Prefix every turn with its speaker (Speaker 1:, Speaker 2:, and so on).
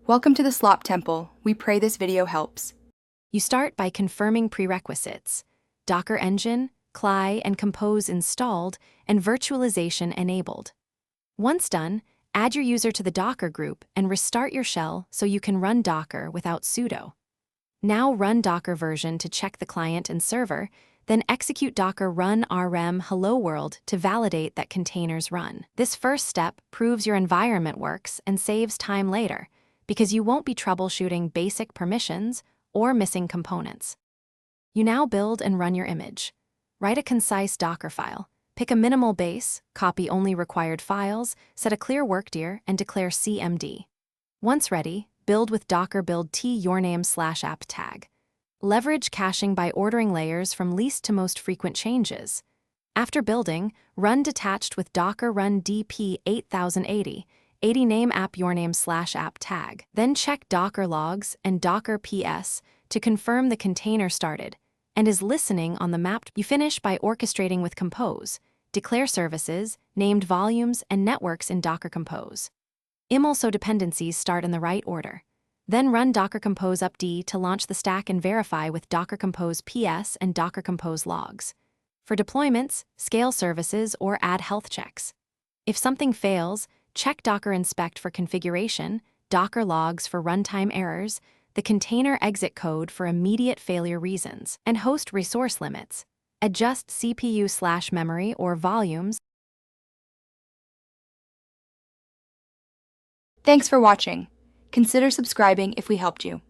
Speaker 1: Welcome to the Slop Temple. We pray this video helps.
Speaker 2: You start by confirming prerequisites: Docker Engine, CLI, and Compose installed, and virtualization enabled. Once done, add your user to the Docker group and restart your shell so you can run Docker without sudo. Now run Docker version to check the client and server, then execute Docker run rm hello world to validate that containers run. This first step proves your environment works and saves time later, because you won't be troubleshooting basic permissions or missing components. You now build and run your image. Write a concise Docker file. Pick a minimal base, copy only required files, set a clear workdir, and declare cmd. Once ready, build with docker build t yourname/app tag. Leverage caching by ordering layers from least to most frequent changes. After building, run detached with docker run dp 8080, 80 name app yourname/app tag. Then check docker logs and docker ps to confirm the container started and is listening on the mapped. You finish by orchestrating with Compose. Declare services, named volumes, and networks in Docker Compose. Also dependencies start in the right order. Then run Docker Compose upd to launch the stack and verify with Docker Compose ps and Docker Compose logs. For deployments, scale services or add health checks. If something fails, check Docker inspect for configuration, Docker logs for runtime errors, the container exit code for immediate failure reasons, and host resource limits. Adjust CPU/memory or volumes.
Speaker 1: Thanks for watching. Consider subscribing if we helped you.